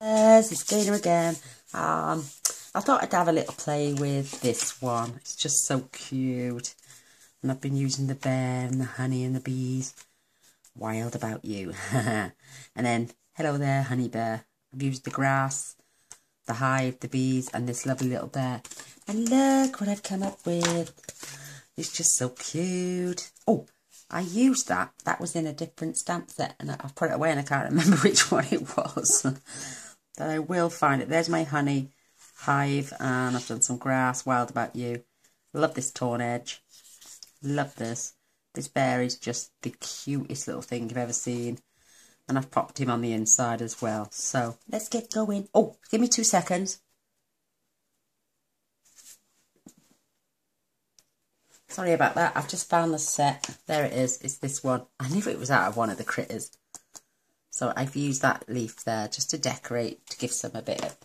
Yes, it's Gainer again. I thought I'd have a little play with this one. It's just so cute. And I've been using the bear and the honey and the bees. Wild about you. And then, hello there, honey bear. I've used the grass, the hive, the bees, and this lovely little bear. And look what I've come up with. It's just so cute. Oh, I used that. That was in a different stamp set, and I've put it away and I can't remember which one it was. But I will find it. There's my honey hive, and I've done some grass. Wild about you. Love this torn edge. Love this. This bear is just the cutest little thing you've ever seen. And I've popped him on the inside as well. So let's get going. Oh, give me 2 seconds. Sorry about that. I've just found the set. There it is. It's this one. I knew it was out of one of the critters. So I've used that leaf there just to decorate, to give some a bit of...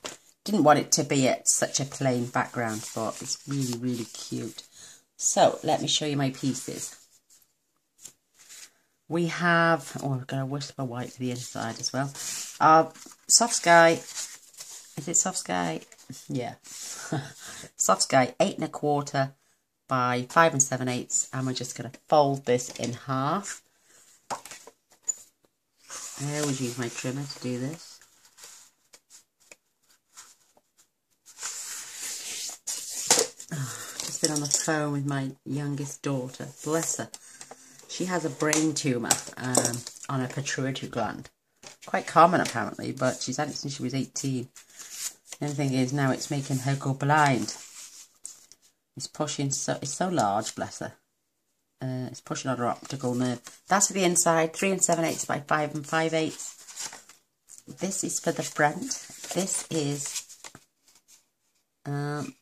Didn't want it to be at such a plain background, but it's really, really cute. So let me show you my pieces. We have... Oh, I'm going to whisper white to the inside as well. Soft Sky. Is it Soft Sky? Yeah. Soft Sky 8 1/4 by 5 7/8, and we're just going to fold this in half. I always use my trimmer to do this. Just been on the phone with my youngest daughter, bless her. She has a brain tumour on her pituitary gland. Quite common apparently, but she's had it since she was 18. The only thing is now it's making her go blind. It's pushing, it's so large, bless her. It's pushing on her optical nerve. That's for the inside, 3 7/8 by 5 5/8. This is for the front. This is 5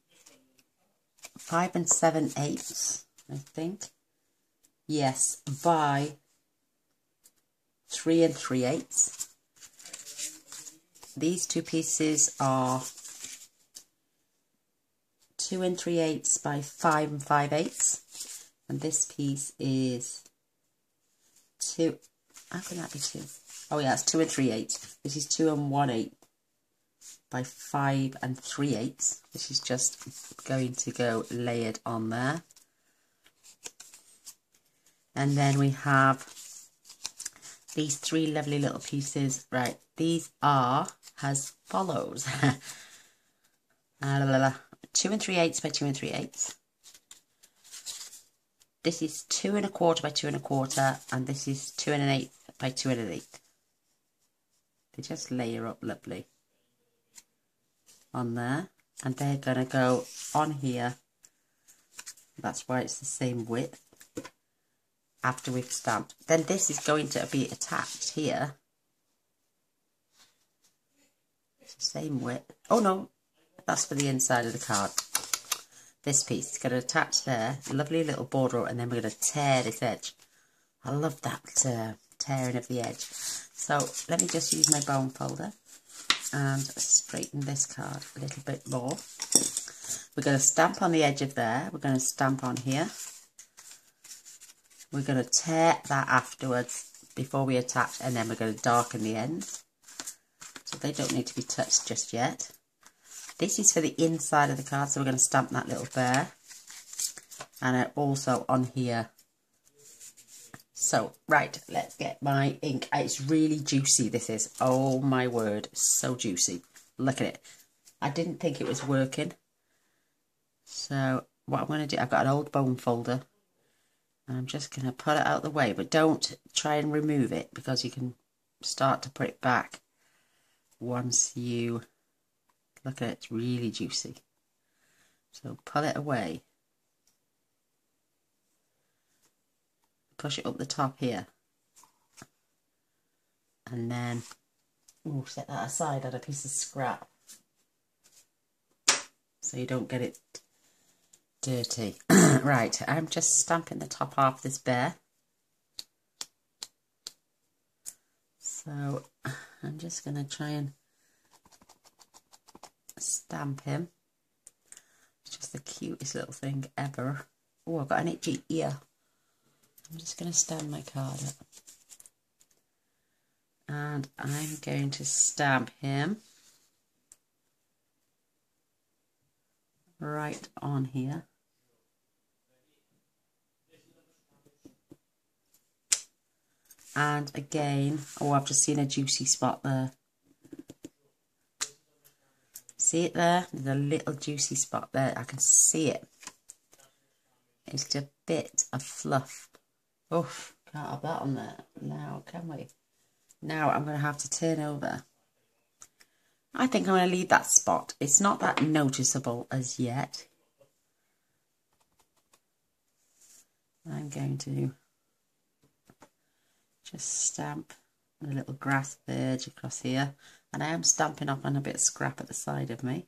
7/8, I think. Yes, by 3 3/8. These two pieces are 2 3/8 by 5 5/8. And this piece is 2, how can that be 2? Oh yeah, it's 2 3/8. This is 2 1/8 by 5 3/8. This is just going to go layered on there. And then we have these 3 lovely little pieces. Right, these are as follows. 2 3/8 by 2 3/8. This is 2 1/4 by 2 1/4, and this is 2 1/8 by 2 1/8. They just layer up lovely on there, and they're going to go on here. That's why it's the same width after we've stamped. Then this is going to be attached here. It's the same width. Oh no, that's for the inside of the card. This piece is going to attach there, lovely little border, and then we're going to tear this edge. I love that tearing of the edge. So let me just use my bone folder and straighten this card a little bit more. We're going to stamp on the edge of there. We're going to stamp on here. We're going to tear that afterwards before we attach, and then we're going to darken the ends. So they don't need to be touched just yet. This is for the inside of the card, so we're going to stamp that little bear. And also on here. So, right, let's get my ink. It's really juicy, this is. Oh my word, so juicy. Look at it. I didn't think it was working. So, what I'm going to do, I've got an old bone folder. And I'm just going to put it out of the way. But don't try and remove it, because you can start to put it back once you... Look at it, it's really juicy. So pull it away. Push it up the top here. And then, ooh, set that aside on a piece of scrap. So you don't get it dirty. Right, I'm just stamping the top half of this bear. So I'm just going to try and stamp him. It's just the cutest little thing ever. Oh, I've got an itchy ear. I'm just going to stand my card up. And I'm going to stamp him right on here. And again, oh, I've just seen a juicy spot there. See it there? There's a little juicy spot there. I can see it. It's just a bit of fluff. Oof, can't have that on there now, can we? Now I'm going to have to turn over. I think I'm going to leave that spot. It's not that noticeable as yet. I'm going to just stamp a little grass verge across here. And I am stamping up on a bit of scrap at the side of me.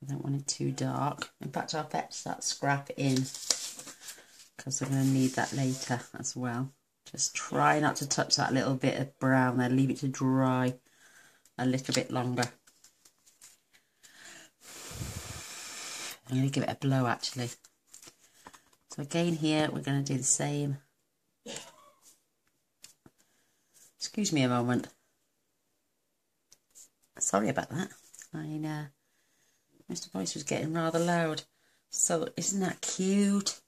I don't want it too dark. In fact, I'll fetch that scrap in because we're going to need that later as well. Just try not to touch that little bit of brown there. Leave it to dry a little bit longer. I'm going to give it a blow actually. So again here, we're going to do the same. Excuse me a moment. Sorry about that. Mr. Voice was getting rather loud. So isn't that cute?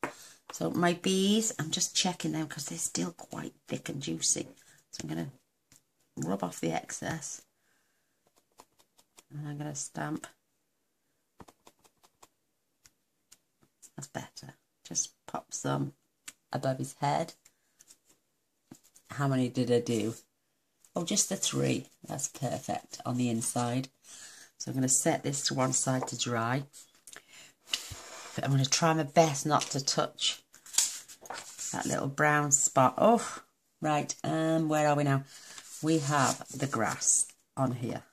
So my bees, I'm just checking them because they're still quite thick and juicy. So I'm going to rub off the excess. And I'm going to stamp. That's better. Just pop some above his head. How many did I do? Oh, just the 3. That's perfect on the inside. So I'm going to set this to one side to dry. I'm going to try my best not to touch that little brown spot. Oh, right. Where are we now? We have the grass on here.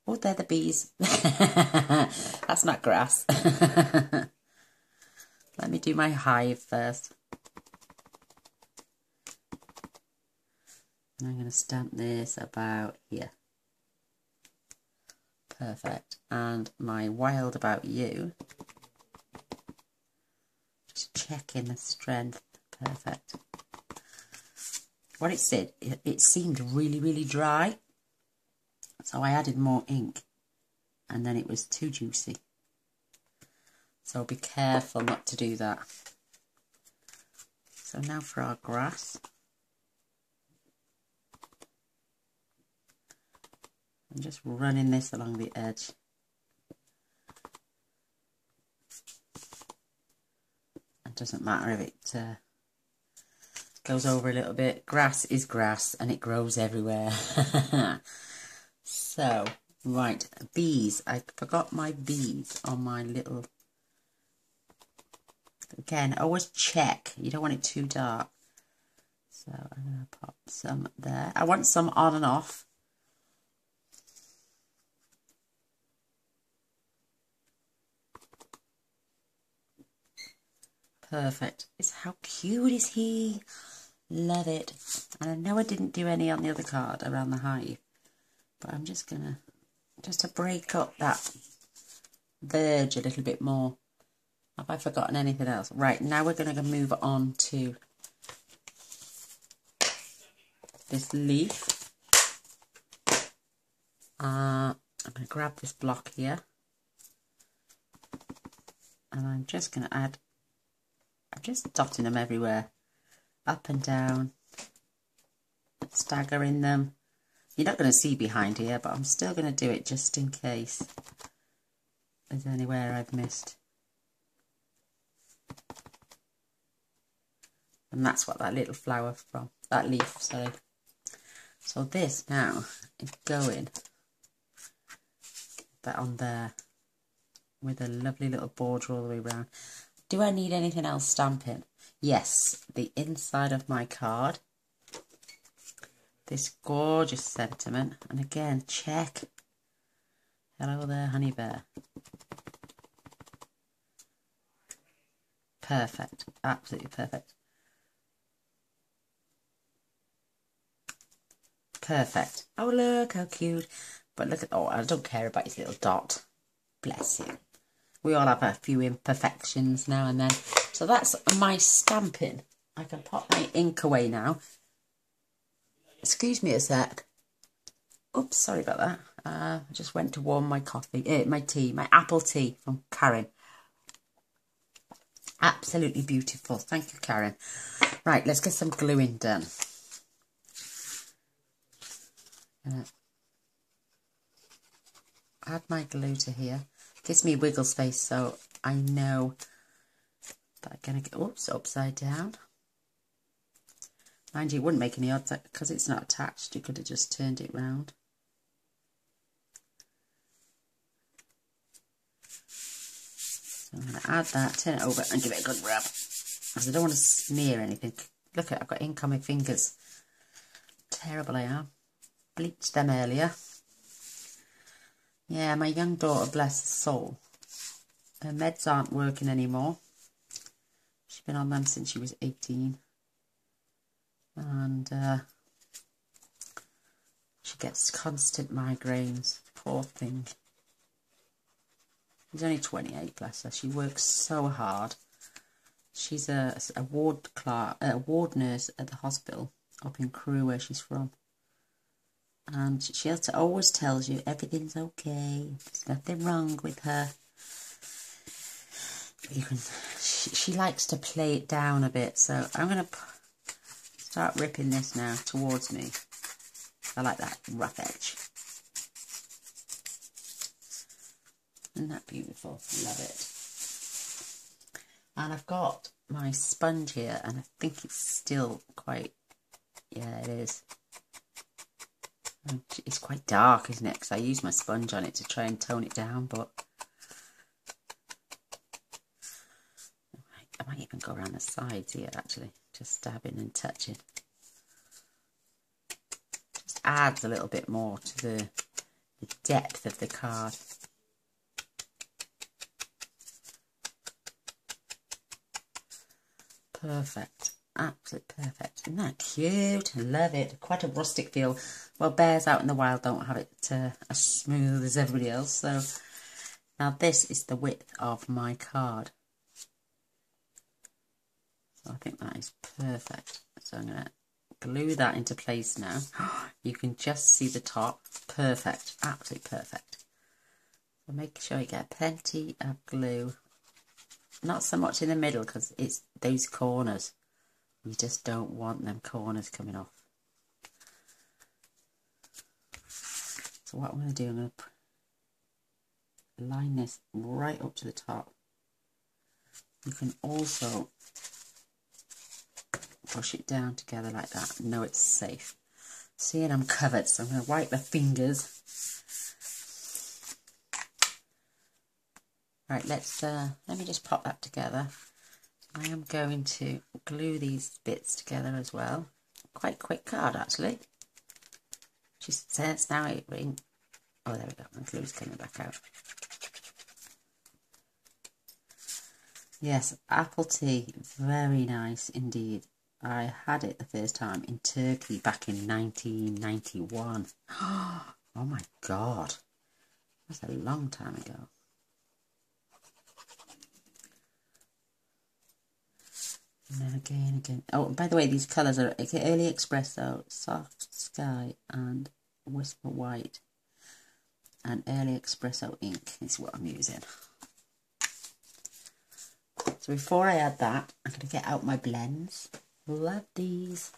Oh, they're the bees. That's not grass. Let me do my hive first. And I'm going to stamp this about here. Perfect. And my wild about you. Just checking the strength. Perfect. What it said, it seemed really, really dry. So I added more ink. And then it was too juicy. So be careful not to do that. So now for our grass. I'm just running this along the edge. It doesn't matter if it goes over a little bit. Grass is grass and it grows everywhere. So, right, bees. I forgot my bees on my little... Again, always check. You don't want it too dark. So I'm going to pop some there. I want some on and off. Perfect. How cute is he? Love it. And I know I didn't do any on the other card around the hive, but I'm just gonna to break up that verge a little bit more. Have I forgotten anything else? Right, now we're gonna move on to this leaf. I'm gonna grab this block here, and I'm just gonna add. I'm just dotting them everywhere, up and down, staggering them. You're not going to see behind here, but I'm still going to do it just in case there's anywhere I've missed. And that's what that little flower from, that leaf, sorry. So this now is going that on there with a lovely little border all the way around. Do I need anything else stamping? Yes, the inside of my card. This gorgeous sentiment. And again, check. Hello there, honey bear. Perfect. Absolutely perfect. Perfect. Oh, look how cute. But look at, oh, I don't care about his little dot. Bless him. We all have a few imperfections now and then. So that's my stamping. I can pop my ink away now. Excuse me a sec. Oops, sorry about that. I just went to warm my coffee, my apple tea from Karen. Absolutely beautiful. Thank you, Karen. Right, let's get some gluing done. Add my glue to here. Gives me wiggle space, so I know that I'm going to get, oops, upside down. Mind you, it wouldn't make any odds because it's not attached. You could have just turned it round. So I'm going to add that, turn it over and give it a good rub. Because I don't want to smear anything. Look at, I've got ink on my fingers. Terrible I am. Bleached them earlier. Yeah, my young daughter, bless her soul. Her meds aren't working anymore. She's been on them since she was 18. And she gets constant migraines. Poor thing. She's only 28, bless her. She works so hard. She's a ward nurse at the hospital up in Crewe, where she's from. And she always tells you everything's okay. There's nothing wrong with her. You can. She likes to play it down a bit, so I'm going to start ripping this now towards me. I like that rough edge. Isn't that beautiful? Love it. And I've got my sponge here, and I think it's still quite, yeah, it is. It's quite dark, isn't it? Because I use my sponge on it to try and tone it down, but I might even go around the sides here, actually, just dabbing and touching. Just adds a little bit more to the depth of the card. Perfect. Absolutely perfect. Isn't that cute? I love it. Quite a rustic feel. Well, bears out in the wild don't have it as smooth as everybody else. So now this is the width of my card. So I think that is perfect. So I'm going to glue that into place now. You can just see the top. Perfect. Absolutely perfect. So make sure you get plenty of glue. Not so much in the middle because it's those corners. You just don't want them corners coming off. So what I'm going to do, I'm going to line this right up to the top. You can also push it down together like that and know it's safe. See, and I'm covered, so I'm going to wipe my fingers. Right, let me just pop that together. I am going to glue these bits together as well. Quite quick card, actually. Just says now it ring. Oh, there we go. My glue's coming back out. Yes, apple tea. Very nice indeed. I had it the first time in Turkey back in 1991. Oh my God. That's a long time ago. And then again. Oh, by the way, these colours are Early Espresso, Soft Sky, and Whisper White. And Early Espresso ink is what I'm using. So before I add that, I'm going to get out my blends. Love these.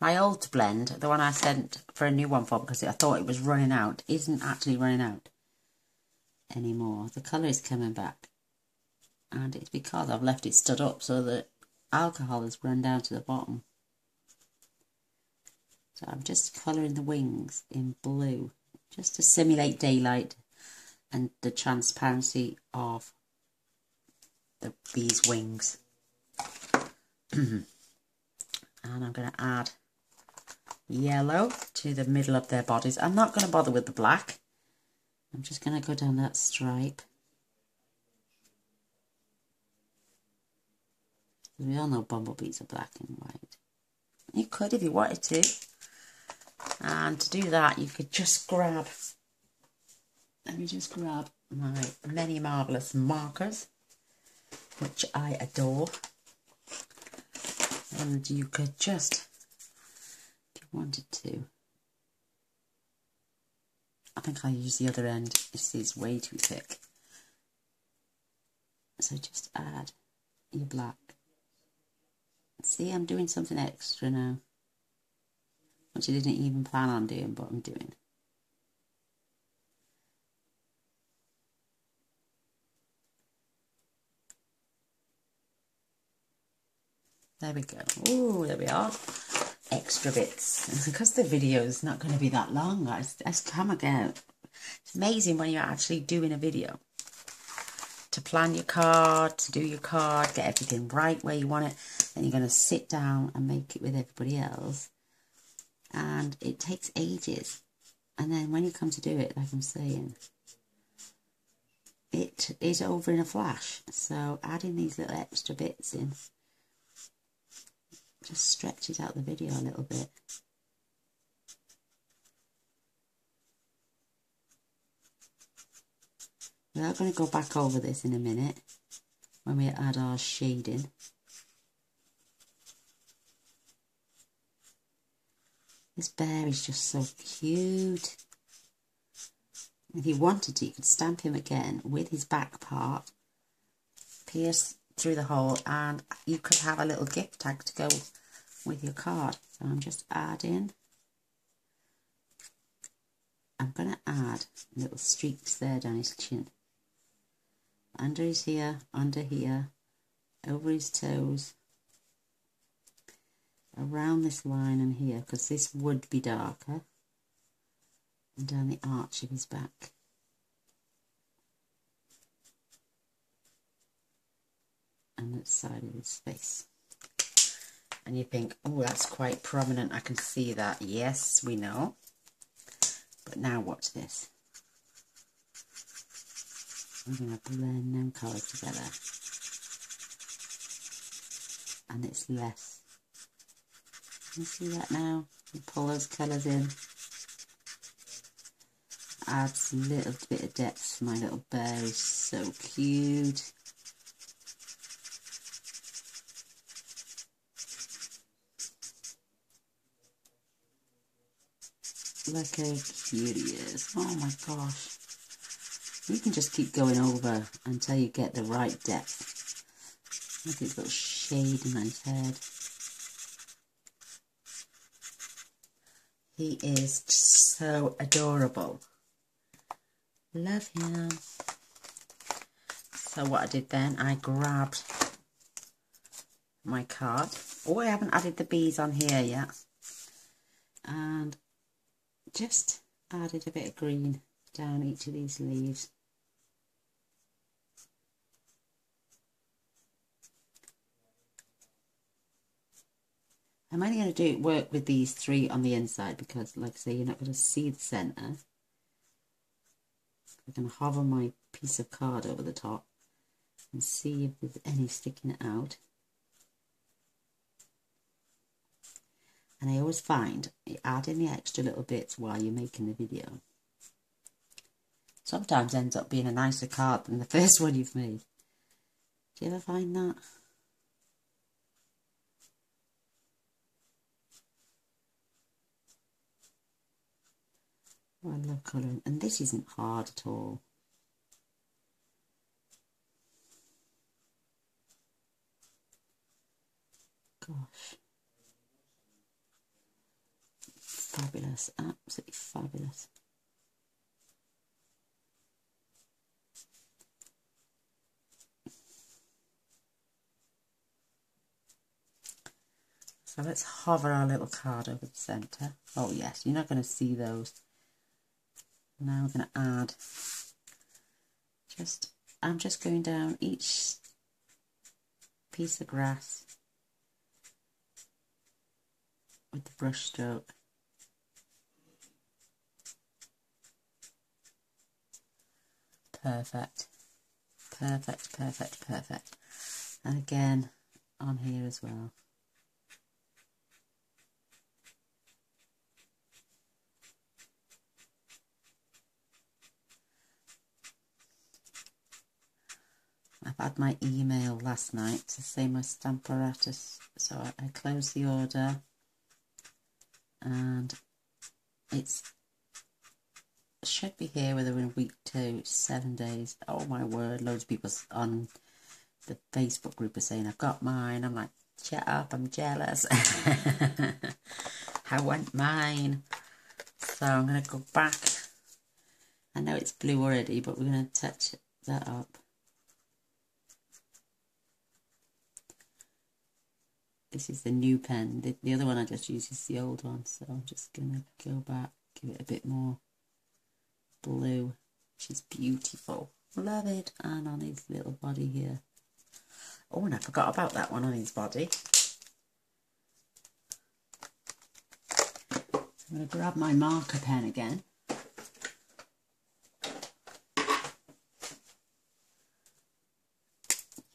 My old blend, the one I sent for a new one for because I thought it was running out, isn't actually running out anymore. The colour is coming back. And it's because I've left it stood up so that alcohol has run down to the bottom. So I'm just colouring the wings in blue, just to simulate daylight and the transparency of these wings. And I'm going to add yellow to the middle of their bodies. I'm not going to bother with the black. I'm just going to go down that stripe. We all know bumblebees are black and white. You could if you wanted to. And to do that, you could just grab, let me just grab my Many Marvellous markers, which I adore. And you could just, if you wanted to, I think I'll use the other end. This is way too thick. So just add your black. See, I'm doing something extra now, which I didn't even plan on doing, but I'm doing. There we go. Oh, there we are. Extra bits. Because the video is not going to be that long, guys. Come again. It's amazing when you're actually doing a video. To plan your card, to do your card, get everything right where you want it. Then you're going to sit down and make it with everybody else. And it takes ages. And then when you come to do it, like I'm saying, it is over in a flash. So adding these little extra bits in just stretches out the video a little bit. We are going to go back over this in a minute when we add our shading. This bear is just so cute. If you wanted to, you could stamp him again with his back part, pierce through the hole, and you could have a little gift tag to go with your card. So I'm just adding. I'm going to add little streaks there down his chin. Under his ear, under here, over his toes, around this line and here, because this would be darker, and down the arch of his back. And the side of his face. And you think, oh, that's quite prominent, I can see that. Yes, we know. But now watch this. I'm going to blend them colours together. And it's less. Can you see that now? You pull those colours in. Adds a little bit of depth. My little bear is so cute. Look how cute he is. Oh my gosh. You can just keep going over until you get the right depth. Look at his little shading on his head. He is so adorable. Love him. So what I did then, I grabbed my card. Oh, I haven't added the bees on here yet. And just added a bit of green down each of these leaves. I'm only going to work with these three on the inside because, like I say, you're not going to see the centre. I'm going to hover my piece of card over the top and see if there's any sticking out. And I always find adding the extra little bits while you're making the video sometimes ends up being a nicer card than the first one you've made. Do you ever find that? Oh, I love colouring, and this isn't hard at all. Gosh. Fabulous, absolutely fabulous. So let's hover our little card over the centre. Oh yes, you're not going to see those. Now we're going to add, I'm just going down each piece of grass with the brush stroke. Perfect, perfect, perfect, perfect. And again on here as well. I've had my email last night to say my stamp apparatus, so I closed the order and it's should be here within a week to 7 days. Oh my word, loads of people on the Facebook group are saying I've got mine. I'm like, shut up, I'm jealous. I want mine. So I'm going to go back. I know it's blue already, but we're going to touch that up. This is the new pen. The other one I just used is the old one. So I'm just going to go back, give it a bit more blue, which is beautiful. Love it. And on his little body here. Oh, and I forgot about that one on his body. I'm going to grab my marker pen again.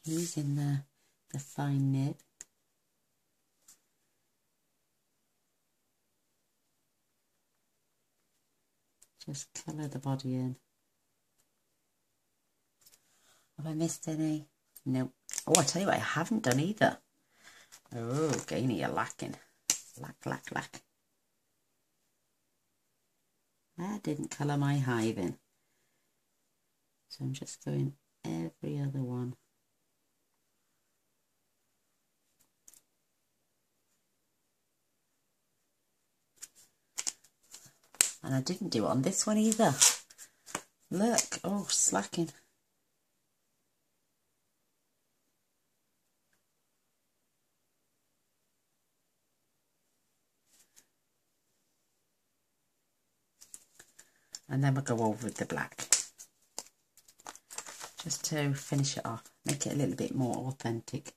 Using the fine nib. Just colour the body in. Have I missed any? No. Oh, I tell you what, I haven't done either. Oh, Gainey, you're lacking. Lack. I didn't colour my hive in. So I'm just going every other one. And I didn't do it on this one either. Look, oh, slacking. And then we'll go over with the black. Just to finish it off, make it a little bit more authentic.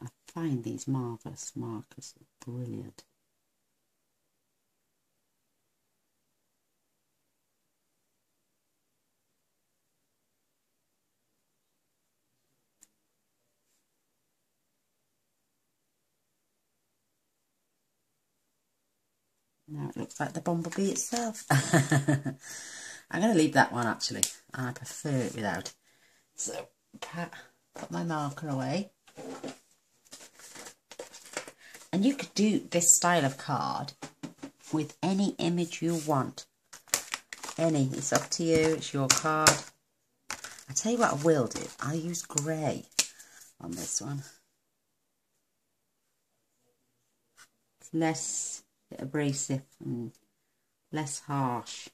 I find these marvellous markers brilliant. Now it looks like the bumblebee itself. I'm going to leave that one actually. I prefer it without. So, put my marker away. And you could do this style of card with any image you want. Any. It's up to you. It's your card. I tell you what I will do. I'll use grey on this one. It's less abrasive and less harsh.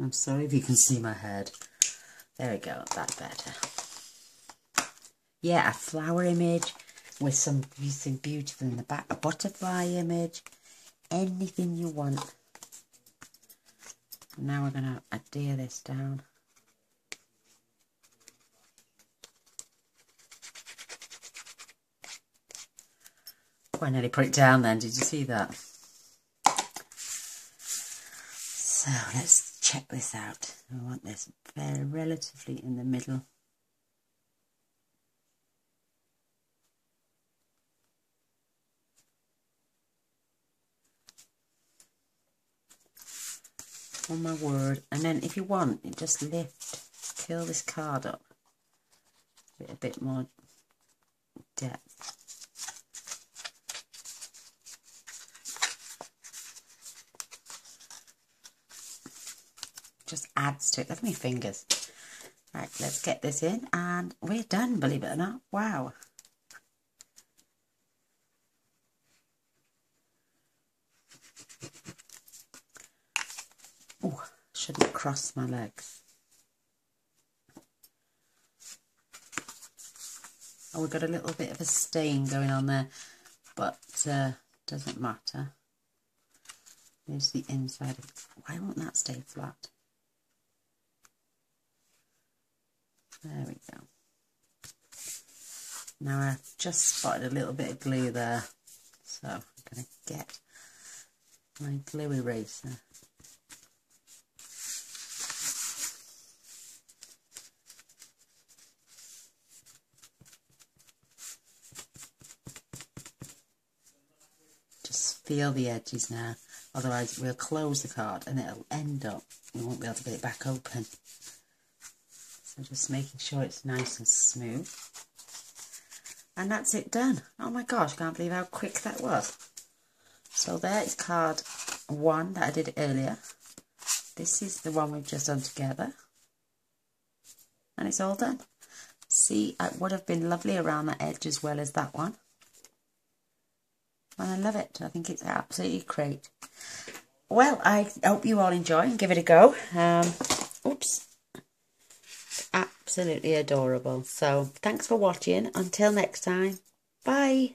I'm sorry if you can see my head. There we go, that's better. Yeah, a flower image with something beautiful in the back, a butterfly image, anything you want. Now we're going to adhere this down. Oh, I nearly put it down then, did you see that? So let's check this out. I want this very relatively in the middle. Oh my word. And then if you want, you just curl this card up with a bit more depth. Just adds to it. Look at my fingers. Right, let's get this in and we're done, believe it or not. Wow. Oh, shouldn't cross my legs. Oh, we've got a little bit of a stain going on there, but doesn't matter. There's the inside of it. Why won't that stay flat? There we go. Now I've just spotted a little bit of glue there, so I'm going to get my glue eraser. feel the edges now. Otherwise we'll close the card and it'll end up, we won't be able to get it back open. So just making sure it's nice and smooth. And that's it done. Oh my gosh, can't believe how quick that was. So there is card 1 that I did earlier. This is the one we've just done together. And it's all done. See, it would have been lovely around that edge as well as that one. And I love it. I think it's absolutely great. Well, I hope you all enjoy and give it a go. Oops. Absolutely adorable. So, thanks for watching. Until next time. Bye.